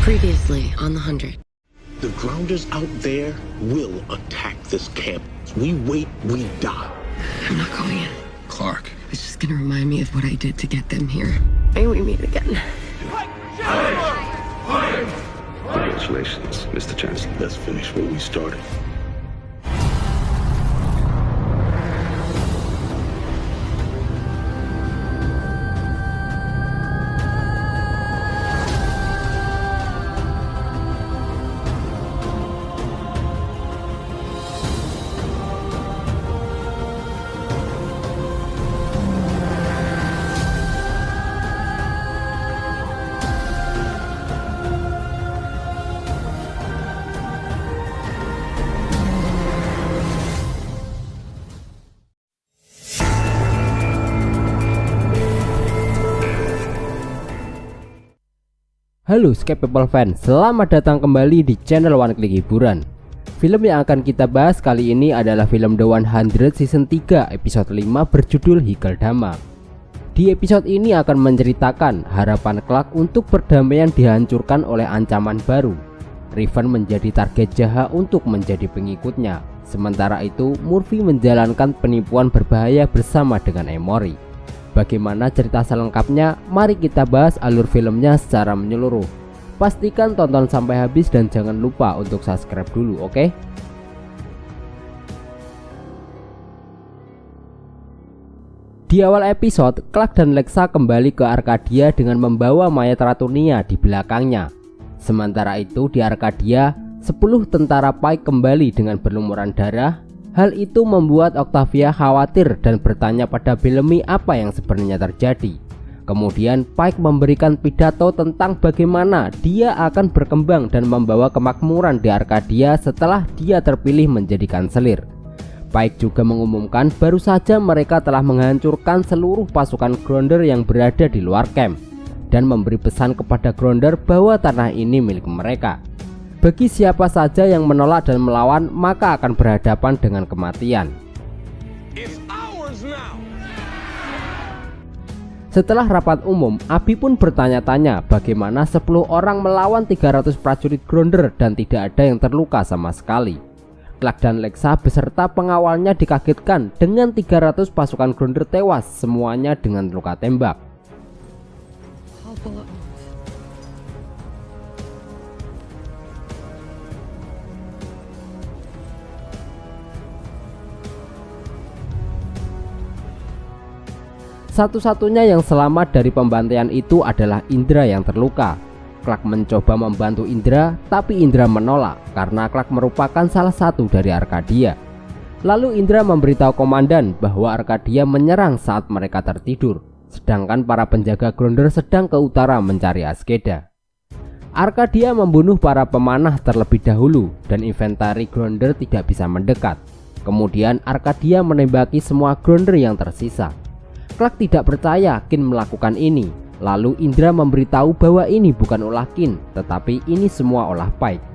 Previously on the 100. The grounders out there will attack this camp. We wait, we die. I'm not going in. Clark. It's just gonna remind me of what I did to get them here. May we meet again. Congratulations, Mr. Chancellor. Let's finish what we started. Halo Sky People fans, selamat datang kembali di channel One Click Hiburan. Film yang akan kita bahas kali ini adalah film The 100 Season 3 episode 5 berjudul Hikaldama. Di episode ini akan menceritakan harapan Clark untuk perdamaian dihancurkan oleh ancaman baru. Riven menjadi target jahat untuk menjadi pengikutnya. Sementara itu Murphy menjalankan penipuan berbahaya bersama dengan Emory. Bagaimana cerita selengkapnya? Mari kita bahas alur filmnya secara menyeluruh. Pastikan tonton sampai habis dan jangan lupa untuk subscribe dulu, oke? Di awal episode, Clark dan Lexa kembali ke Arcadia dengan membawa mayat Ratunia di belakangnya. Sementara itu di Arcadia, 10 tentara Pike kembali dengan berlumuran darah. Hal itu membuat Octavia khawatir dan bertanya pada Bellamy apa yang sebenarnya terjadi. Kemudian Pike memberikan pidato tentang bagaimana dia akan berkembang dan membawa kemakmuran di Arcadia setelah dia terpilih menjadi kanselir. Pike juga mengumumkan baru saja mereka telah menghancurkan seluruh pasukan Grounder yang berada di luar camp dan memberi pesan kepada Grounder bahwa tanah ini milik mereka. Bagi siapa saja yang menolak dan melawan, maka akan berhadapan dengan kematian. Setelah rapat umum, Abby pun bertanya-tanya bagaimana 10 orang melawan 300 prajurit Grounder dan tidak ada yang terluka sama sekali. Clark dan Lexa beserta pengawalnya dikagetkan dengan 300 pasukan Grounder tewas, semuanya dengan luka tembak. Satu-satunya yang selamat dari pembantaian itu adalah Indra yang terluka. Clark mencoba membantu Indra, tapi Indra menolak karena Clark merupakan salah satu dari Arcadia. Lalu Indra memberitahu komandan bahwa Arcadia menyerang saat mereka tertidur, sedangkan para penjaga Grounder sedang ke utara mencari Askeda. Arcadia membunuh para pemanah terlebih dahulu dan inventari Grounder tidak bisa mendekat. Kemudian Arcadia menembaki semua Grounder yang tersisa. Clark tidak percaya Kin melakukan ini. Lalu Indra memberitahu bahwa ini bukan ulah Kin, tetapi ini semua ulah Pike.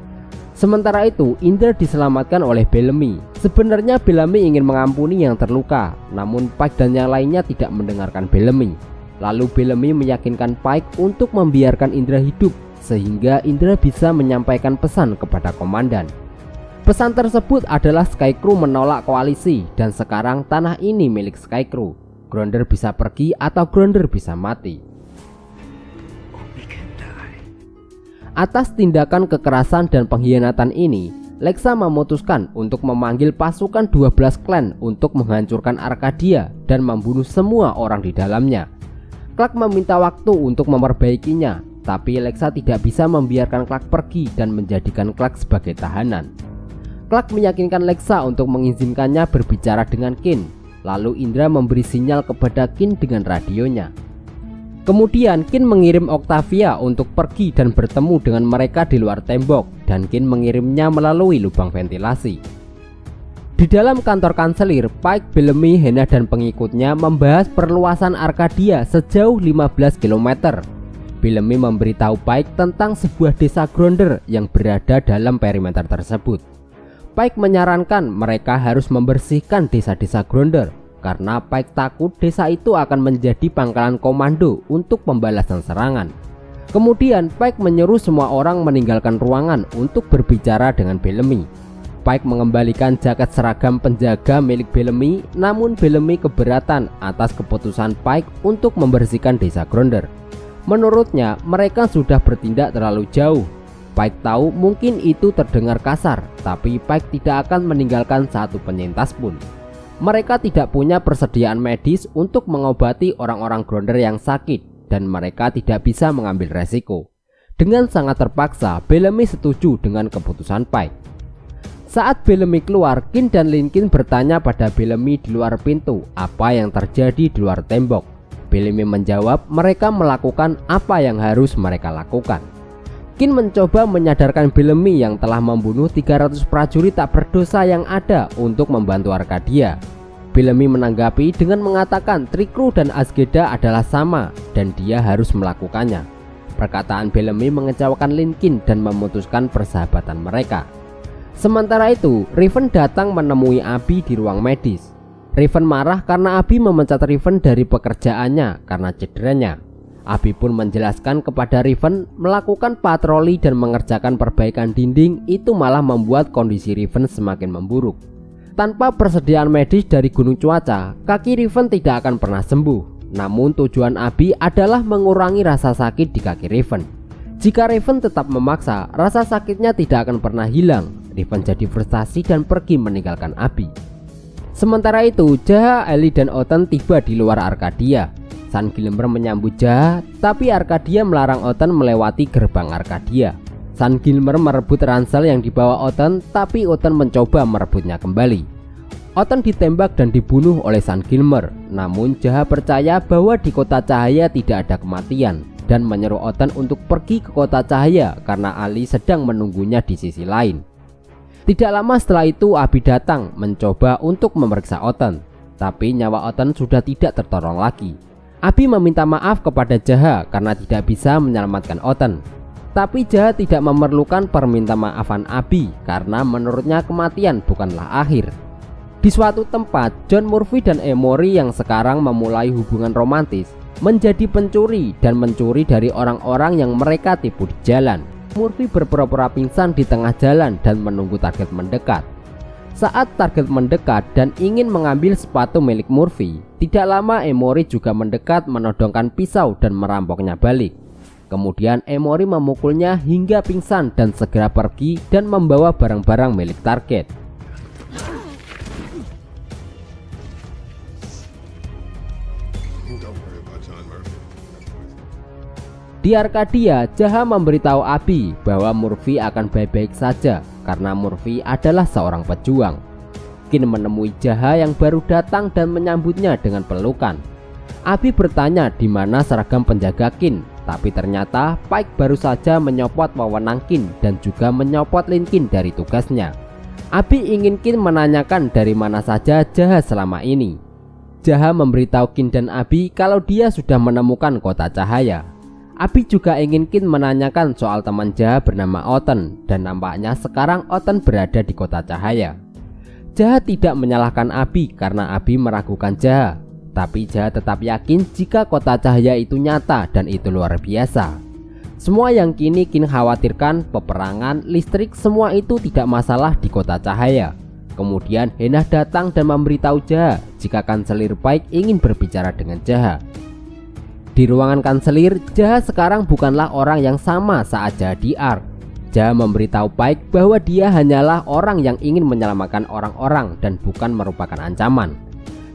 Sementara itu Indra diselamatkan oleh Bellamy. Sebenarnya Bellamy ingin mengampuni yang terluka, namun Pike dan yang lainnya tidak mendengarkan Bellamy. Lalu Bellamy meyakinkan Pike untuk membiarkan Indra hidup, sehingga Indra bisa menyampaikan pesan kepada komandan. Pesan tersebut adalah Skycrew menolak koalisi dan sekarang tanah ini milik Skycrew. Grounder bisa pergi atau Grounder bisa mati. Atas tindakan kekerasan dan pengkhianatan ini, Lexa memutuskan untuk memanggil pasukan 12 klan untuk menghancurkan Arcadia dan membunuh semua orang di dalamnya. Clark meminta waktu untuk memperbaikinya, tapi Lexa tidak bisa membiarkan Clark pergi dan menjadikan Clark sebagai tahanan. Clark meyakinkan Lexa untuk mengizinkannya berbicara dengan Kin. Lalu Indra memberi sinyal kepada Kin dengan radionya. Kemudian Kin mengirim Octavia untuk pergi dan bertemu dengan mereka di luar tembok, dan Kin mengirimnya melalui lubang ventilasi. Di dalam kantor kanselir, Pike, Bellamy, Hannah dan pengikutnya membahas perluasan Arcadia sejauh 15 km. Bellamy memberitahu Pike tentang sebuah desa Grounder yang berada dalam perimeter tersebut. Pike menyarankan mereka harus membersihkan desa-desa Grounder karena Pike takut desa itu akan menjadi pangkalan komando untuk pembalasan serangan. Kemudian Pike menyuruh semua orang meninggalkan ruangan untuk berbicara dengan Bellamy. Pike mengembalikan jaket seragam penjaga milik Bellamy, namun Bellamy keberatan atas keputusan Pike untuk membersihkan desa Gronder. Menurutnya mereka sudah bertindak terlalu jauh. Pike tahu mungkin itu terdengar kasar, tapi Pike tidak akan meninggalkan satu penyintas pun. Mereka tidak punya persediaan medis untuk mengobati orang-orang Gronder yang sakit, dan mereka tidak bisa mengambil resiko. Dengan sangat terpaksa, Bellamy setuju dengan keputusan Pike. Saat Bellamy keluar, Kin dan Lincoln bertanya pada Bellamy di luar pintu apa yang terjadi di luar tembok. Bellamy menjawab mereka melakukan apa yang harus mereka lakukan. Kin mencoba menyadarkan Bellamy yang telah membunuh 300 prajurit tak berdosa yang ada untuk membantu Arkadia. Bellamy menanggapi dengan mengatakan Trikru dan Asgeda adalah sama dan dia harus melakukannya. Perkataan Bellamy mengecewakan Lincoln dan memutuskan persahabatan mereka. Sementara itu, Riven datang menemui Abby di ruang medis. Riven marah karena Abby memecat Riven dari pekerjaannya karena cederanya. Abby pun menjelaskan kepada Riven melakukan patroli dan mengerjakan perbaikan dinding itu malah membuat kondisi Riven semakin memburuk. Tanpa persediaan medis dari gunung cuaca, kaki Riven tidak akan pernah sembuh. Namun tujuan Abby adalah mengurangi rasa sakit di kaki Riven. Jika Riven tetap memaksa, rasa sakitnya tidak akan pernah hilang. Riven jadi frustasi dan pergi meninggalkan Abby. Sementara itu, Jaha, Ellie dan Oten tiba di luar Arkadia. Sun Gilmer menyambut Jaha, tapi Arkadia melarang Oten melewati gerbang Arkadia. Sun Gilmer merebut ransel yang dibawa Oten, tapi Oten mencoba merebutnya kembali. Oten ditembak dan dibunuh oleh Sun Gilmer, namun Jaha percaya bahwa di Kota Cahaya tidak ada kematian dan menyeru Oten untuk pergi ke Kota Cahaya karena Ali sedang menunggunya di sisi lain. Tidak lama setelah itu Abby datang mencoba untuk memeriksa Oten, tapi nyawa Oten sudah tidak tertolong lagi. Abby meminta maaf kepada Jaha karena tidak bisa menyelamatkan Oten. Tapi Jaha tidak memerlukan permintaan maafan Abby karena menurutnya kematian bukanlah akhir. Di suatu tempat, John Murphy dan Emory yang sekarang memulai hubungan romantis menjadi pencuri dan mencuri dari orang-orang yang mereka tipu di jalan. Murphy berpura-pura pingsan di tengah jalan dan menunggu target mendekat. Saat target mendekat dan ingin mengambil sepatu milik Murphy, tidak lama Emory juga mendekat menodongkan pisau dan merampoknya balik. Kemudian Emory memukulnya hingga pingsan dan segera pergi dan membawa barang-barang milik target. Di Arkadia, Jaha memberitahu Abby bahwa Murphy akan baik-baik saja karena Murphy adalah seorang pejuang. Kin menemui Jaha yang baru datang dan menyambutnya dengan pelukan. Abby bertanya di mana seragam penjaga Kin, tapi ternyata Pike baru saja menyopot wewenang Kin dan juga menyopot Lincoln dari tugasnya. Abby ingin Kin menanyakan dari mana saja Jaha selama ini. Jaha memberitahu Kin dan Abby kalau dia sudah menemukan Kota Cahaya. Abby juga ingin Kin menanyakan soal teman Jaha bernama Oten, dan nampaknya sekarang Oten berada di Kota Cahaya. Jaha tidak menyalahkan Abby karena Abby meragukan Jaha, tapi Jaha tetap yakin jika Kota Cahaya itu nyata dan itu luar biasa. Semua yang kini Kin khawatirkan, peperangan, listrik, semua itu tidak masalah di Kota Cahaya. Kemudian Henah datang dan memberitahu Jaha jika Kanselir Pike ingin berbicara dengan Jaha. Di ruangan kanselir, Jaha sekarang bukanlah orang yang sama saat Jaha di Ark. Jaha memberitahu Pike bahwa dia hanyalah orang yang ingin menyelamatkan orang-orang dan bukan merupakan ancaman.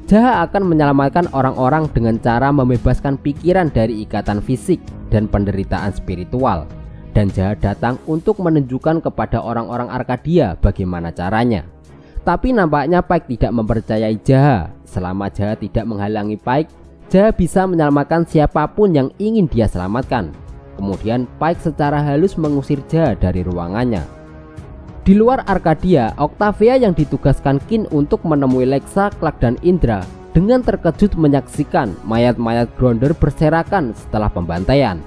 Jaha akan menyelamatkan orang-orang dengan cara membebaskan pikiran dari ikatan fisik dan penderitaan spiritual. Dan Jaha datang untuk menunjukkan kepada orang-orang Arkadia bagaimana caranya. Tapi nampaknya Pike tidak mempercayai Jaha. Selama Jaha tidak menghalangi Pike, Jaha bisa menyelamatkan siapapun yang ingin dia selamatkan. Kemudian Pike secara halus mengusir Jaha dari ruangannya. Di luar Arkadia, Octavia yang ditugaskan Kin untuk menemui Lexa, Clark dan Indra dengan terkejut menyaksikan mayat-mayat Gronder berserakan setelah pembantaian.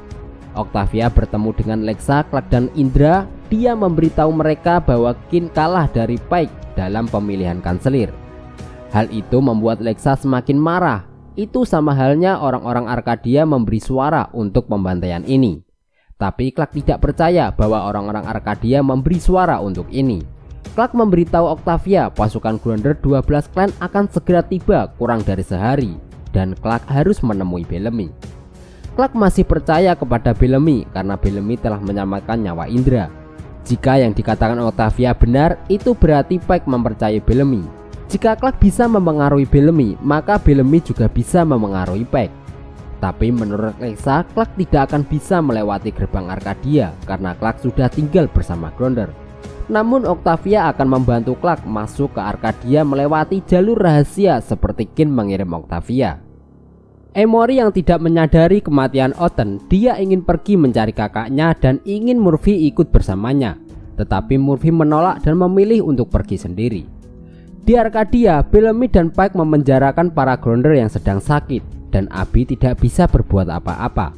Octavia bertemu dengan Lexa, Clark dan Indra. Dia memberitahu mereka bahwa Kin kalah dari Pike dalam pemilihan kanselir. Hal itu membuat Lexa semakin marah. Itu sama halnya orang-orang Arkadia memberi suara untuk pembantaian ini. Tapi Clark tidak percaya bahwa orang-orang Arcadia memberi suara untuk ini. Clark memberitahu Octavia pasukan Gronder 12 klan akan segera tiba kurang dari sehari, dan Clark harus menemui Bellamy. Clark masih percaya kepada Bellamy karena Bellamy telah menyelamatkan nyawa Indra. Jika yang dikatakan Octavia benar, itu berarti Pike mempercayai Bellamy. Jika Clark bisa memengaruhi Bellamy, maka Bellamy juga bisa memengaruhi Pike. Tapi menurut Lexa, Clark tidak akan bisa melewati gerbang Arcadia karena Clark sudah tinggal bersama Gronder. Namun Octavia akan membantu Clark masuk ke Arcadia melewati jalur rahasia seperti Kin mengirim Octavia. Emory yang tidak menyadari kematian Otten, dia ingin pergi mencari kakaknya dan ingin Murphy ikut bersamanya. Tetapi Murphy menolak dan memilih untuk pergi sendiri. Di Arcadia, Bellamy dan Pike memenjarakan para Gronder yang sedang sakit, dan Abby tidak bisa berbuat apa-apa.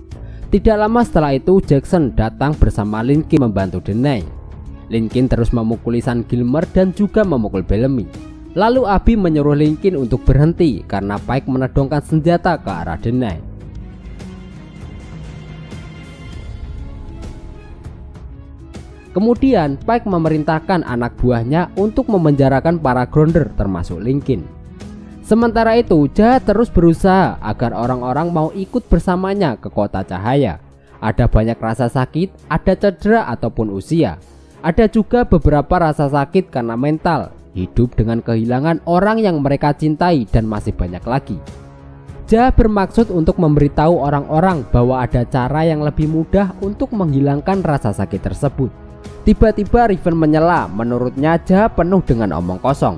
Tidak lama setelah itu, Jackson datang bersama Lincoln membantu Denai. Lincoln terus memukuli San Gilmer dan juga memukul Bellamy. Lalu Abby menyuruh Lincoln untuk berhenti karena Pike menodongkan senjata ke arah Denai. Kemudian Pike memerintahkan anak buahnya untuk memenjarakan para Gronder termasuk Lincoln. Sementara itu, Jahat terus berusaha agar orang-orang mau ikut bersamanya ke kota cahaya. Ada banyak rasa sakit, ada cedera ataupun usia. Ada juga beberapa rasa sakit karena mental, hidup dengan kehilangan orang yang mereka cintai, dan masih banyak lagi. Jahat bermaksud untuk memberitahu orang-orang bahwa ada cara yang lebih mudah untuk menghilangkan rasa sakit tersebut. Tiba-tiba Riven menyela, menurutnya Jahat penuh dengan omong kosong.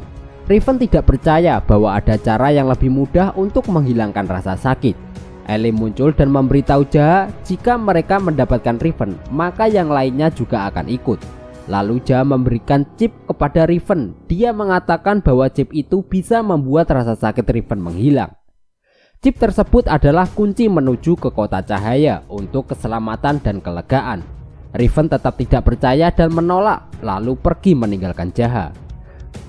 Riven tidak percaya bahwa ada cara yang lebih mudah untuk menghilangkan rasa sakit. Ellie muncul dan memberitahu Jahat jika mereka mendapatkan Riven, maka yang lainnya juga akan ikut. Lalu Jahat memberikan chip kepada Riven. Dia mengatakan bahwa chip itu bisa membuat rasa sakit Riven menghilang. Chip tersebut adalah kunci menuju ke kota cahaya untuk keselamatan dan kelegaan. Riven tetap tidak percaya dan menolak, lalu pergi meninggalkan Jahat.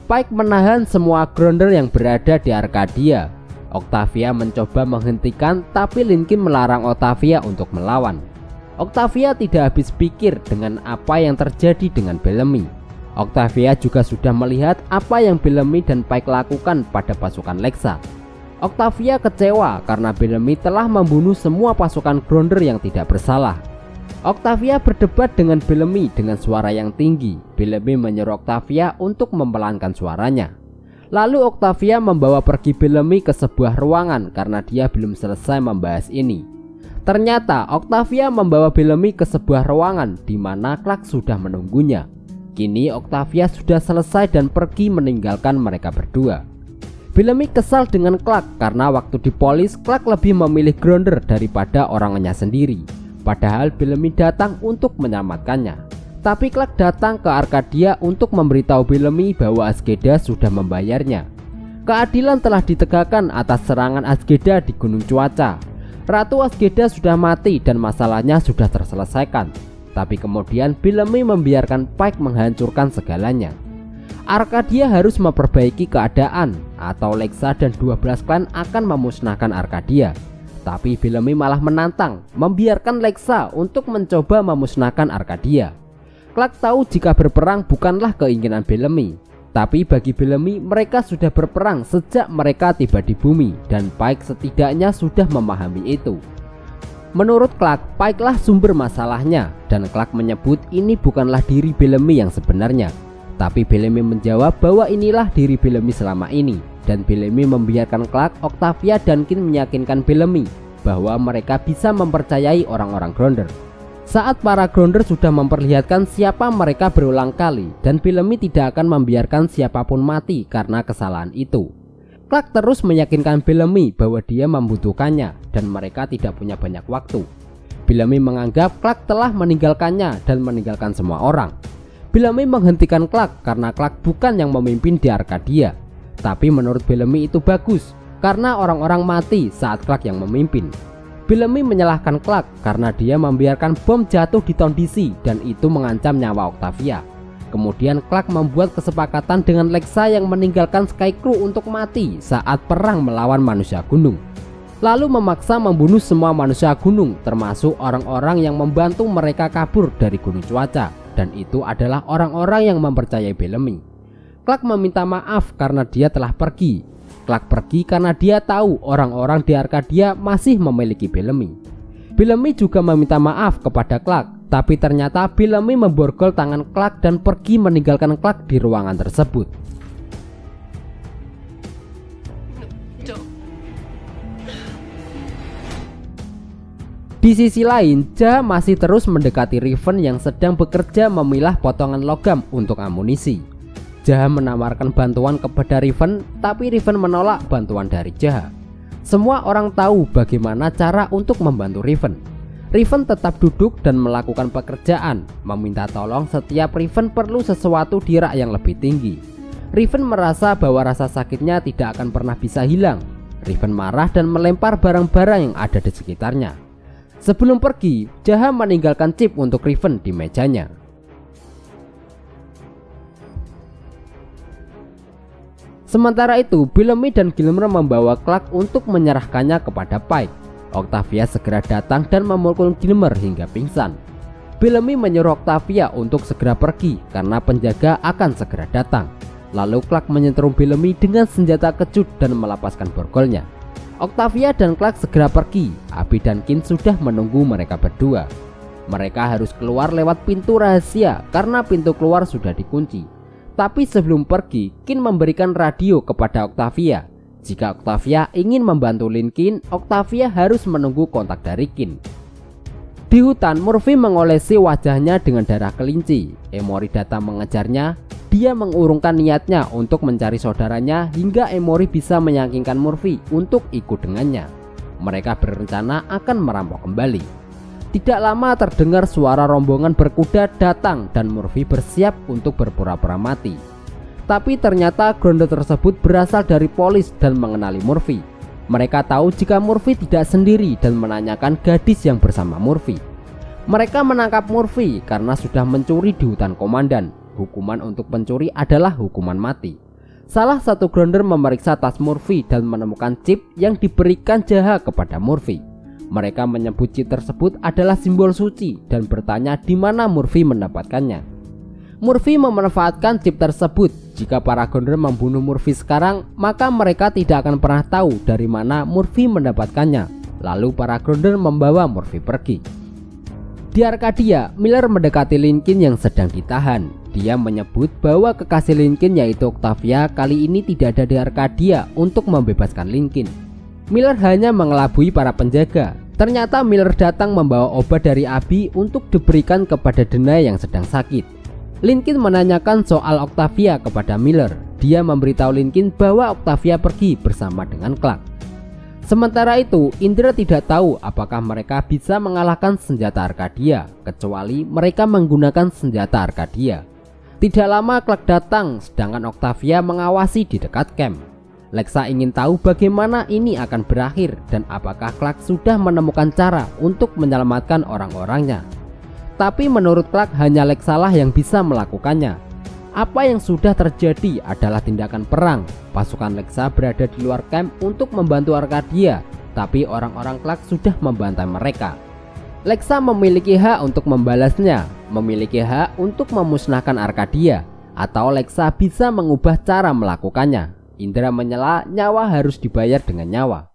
Pike menahan semua Gronder yang berada di Arcadia. Octavia mencoba menghentikan, tapi Lincoln melarang Octavia untuk melawan. Octavia tidak habis pikir dengan apa yang terjadi dengan Bellamy. Octavia juga sudah melihat apa yang Bellamy dan Pike lakukan pada pasukan Lexa. Octavia kecewa karena Bellamy telah membunuh semua pasukan Gronder yang tidak bersalah. Octavia berdebat dengan Bellamy dengan suara yang tinggi. Bellamy menyuruh Octavia untuk mempelankan suaranya. Lalu Octavia membawa pergi Bellamy ke sebuah ruangan karena dia belum selesai membahas ini. Ternyata Octavia membawa Bellamy ke sebuah ruangan di mana Clark sudah menunggunya. Kini Octavia sudah selesai dan pergi meninggalkan mereka berdua. Bellamy kesal dengan Clark karena waktu di polis Clark lebih memilih Gronder daripada orangnya sendiri. Padahal Bellamy datang untuk menyelamatkannya. Tapi Clark datang ke Arcadia untuk memberitahu Bellamy bahwa Azgeda sudah membayarnya. Keadilan telah ditegakkan atas serangan Azgeda di Gunung Cuaca. Ratu Azgeda sudah mati dan masalahnya sudah terselesaikan. Tapi kemudian Bellamy membiarkan Pike menghancurkan segalanya. Arcadia harus memperbaiki keadaan, atau Lexa dan 12 klan akan memusnahkan Arcadia. Tapi Bellamy malah menantang, membiarkan Lexa untuk mencoba memusnahkan Arcadia. Clark tahu jika berperang bukanlah keinginan Bellamy. Tapi bagi Bellamy, mereka sudah berperang sejak mereka tiba di bumi, dan Pike setidaknya sudah memahami itu. Menurut Clark, Pike lah sumber masalahnya, dan Clark menyebut ini bukanlah diri Bellamy yang sebenarnya. Tapi Bellamy menjawab bahwa inilah diri Bellamy selama ini. Dan Bellamy membiarkan Clark, Octavia, dan Kin meyakinkan Bellamy bahwa mereka bisa mempercayai orang-orang Gronder. Saat para Gronder sudah memperlihatkan siapa mereka berulang kali, dan Bellamy tidak akan membiarkan siapapun mati karena kesalahan itu. Clark terus meyakinkan Bellamy bahwa dia membutuhkannya dan mereka tidak punya banyak waktu. Bellamy menganggap Clark telah meninggalkannya dan meninggalkan semua orang. Bellamy menghentikan Clark karena Clark bukan yang memimpin di Arcadia. Tapi menurut Bellamy itu bagus karena orang-orang mati saat Clark yang memimpin. Bellamy menyalahkan Clark karena dia membiarkan bom jatuh di Town DC dan itu mengancam nyawa Octavia. Kemudian Clark membuat kesepakatan dengan Lexa yang meninggalkan Sky Crew untuk mati saat perang melawan manusia gunung. lalu memaksa membunuh semua manusia gunung, termasuk orang-orang yang membantu mereka kabur dari gunung cuaca, dan itu adalah orang-orang yang mempercayai Bellamy. Clark meminta maaf karena dia telah pergi. Clark pergi karena dia tahu orang-orang di Arkadia masih memiliki Bellamy. Bellamy juga meminta maaf kepada Clark, tapi ternyata Bellamy memborgol tangan Clark dan pergi meninggalkan Clark di ruangan tersebut. Di sisi lain, Jah masih terus mendekati Riven yang sedang bekerja memilah potongan logam untuk amunisi. Jah menawarkan bantuan kepada Riven, tapi Riven menolak bantuan dari Jah. Semua orang tahu bagaimana cara untuk membantu Riven. Riven tetap duduk dan melakukan pekerjaan, meminta tolong setiap Riven perlu sesuatu di rak yang lebih tinggi. Riven merasa bahwa rasa sakitnya tidak akan pernah bisa hilang. Riven marah dan melempar barang-barang yang ada di sekitarnya. Sebelum pergi, Jah meninggalkan chip untuk Riven di mejanya. Sementara itu, Bellamy dan Gilmer membawa Clark untuk menyerahkannya kepada Pike. Octavia segera datang dan memukul Gilmer hingga pingsan. Bellamy menyuruh Octavia untuk segera pergi karena penjaga akan segera datang. Lalu Clark menyentrum Bellamy dengan senjata kecut dan melepaskan borgolnya. Octavia dan Clark segera pergi. Abby dan Kin sudah menunggu mereka berdua. Mereka harus keluar lewat pintu rahasia karena pintu keluar sudah dikunci. Tapi sebelum pergi, Kin memberikan radio kepada Octavia. Jika Octavia ingin membantu Linkin, Octavia harus menunggu kontak dari Kin. Di hutan, Murphy mengolesi wajahnya dengan darah kelinci. Emory datang mengejarnya. Dia mengurungkan niatnya untuk mencari saudaranya hingga Emory bisa meyakinkan Murphy untuk ikut dengannya. Mereka berencana akan merampok kembali. Tidak lama terdengar suara rombongan berkuda datang dan Murphy bersiap untuk berpura-pura mati. Tapi ternyata Grounder tersebut berasal dari polis dan mengenali Murphy. Mereka tahu jika Murphy tidak sendiri dan menanyakan gadis yang bersama Murphy. Mereka menangkap Murphy karena sudah mencuri di hutan komandan. Hukuman untuk pencuri adalah hukuman mati. Salah satu Grounder memeriksa tas Murphy dan menemukan chip yang diberikan Jah kepada Murphy. Mereka menyebut chip tersebut adalah simbol suci dan bertanya di mana Murphy mendapatkannya. Murphy memanfaatkan chip tersebut. Jika para Grounder membunuh Murphy sekarang, maka mereka tidak akan pernah tahu dari mana Murphy mendapatkannya. Lalu para Grounder membawa Murphy pergi. Di Arkadia, Miller mendekati Linkin yang sedang ditahan. Dia menyebut bahwa kekasih Linkin yaitu Octavia kali ini tidak ada di Arkadia untuk membebaskan Linkin. Miller hanya mengelabui para penjaga. Ternyata Miller datang membawa obat dari Abby untuk diberikan kepada Denai yang sedang sakit. Linkin menanyakan soal Octavia kepada Miller. Dia memberitahu Linkin bahwa Octavia pergi bersama dengan Clark. Sementara itu, Indra tidak tahu apakah mereka bisa mengalahkan senjata Arkadia, kecuali mereka menggunakan senjata Arkadia. Tidak lama Clark datang, sedangkan Octavia mengawasi di dekat camp. Lexa ingin tahu bagaimana ini akan berakhir dan apakah Clark sudah menemukan cara untuk menyelamatkan orang-orangnya. Tapi menurut Clark hanya Lexa lah yang bisa melakukannya. Apa yang sudah terjadi adalah tindakan perang. Pasukan Lexa berada di luar camp untuk membantu Arkadia, tapi orang-orang Clark sudah membantai mereka. Lexa memiliki hak untuk membalasnya, memiliki hak untuk memusnahkan Arkadia, atau Lexa bisa mengubah cara melakukannya. Indra menyela nyawa harus dibayar dengan nyawa.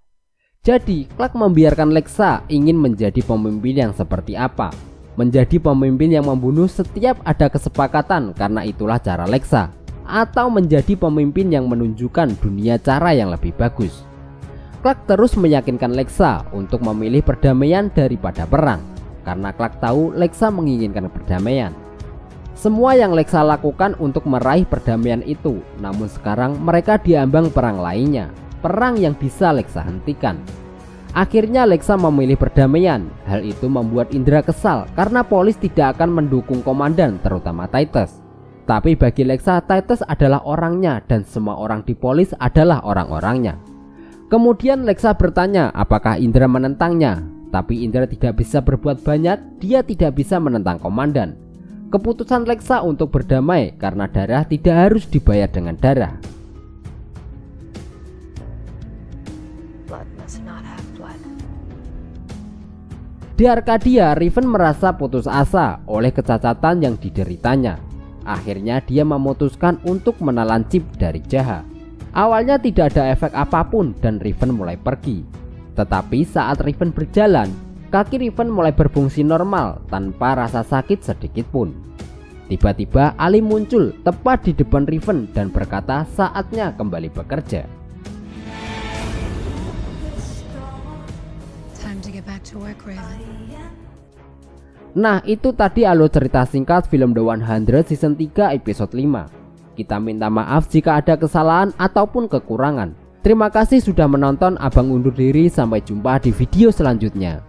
Jadi Clark membiarkan Lexa ingin menjadi pemimpin yang seperti apa. Menjadi pemimpin yang membunuh setiap ada kesepakatan karena itulah cara Lexa, atau menjadi pemimpin yang menunjukkan dunia cara yang lebih bagus. Clark terus meyakinkan Lexa untuk memilih perdamaian daripada perang, karena Clark tahu Lexa menginginkan perdamaian. Semua yang Lexa lakukan untuk meraih perdamaian itu, namun sekarang mereka diambang perang lainnya, perang yang bisa Lexa hentikan. Akhirnya Lexa memilih perdamaian. Hal itu membuat Indra kesal karena polis tidak akan mendukung komandan, terutama Titus. Tapi bagi Lexa, Titus adalah orangnya dan semua orang di polis adalah orang-orangnya. Kemudian Lexa bertanya apakah Indra menentangnya. Tapi Indra tidak bisa berbuat banyak, dia tidak bisa menentang komandan. Keputusan Lexa untuk berdamai karena darah tidak harus dibayar dengan darah. Blood must not have blood. Di Arcadia, Riven merasa putus asa oleh kecacatan yang dideritanya. Akhirnya dia memutuskan untuk menelan chip dari Jaha. Awalnya tidak ada efek apapun dan Riven mulai pergi. Tetapi saat Riven berjalan, kaki Riven mulai berfungsi normal tanpa rasa sakit sedikit pun. Tiba-tiba Ali muncul tepat di depan Riven dan berkata saatnya kembali bekerja. Time to get back to work, Raven. Nah, itu tadi alur cerita singkat film The 100 season 3 episode 5. Kita minta maaf jika ada kesalahan ataupun kekurangan. Terima kasih sudah menonton, abang undur diri, sampai jumpa di video selanjutnya.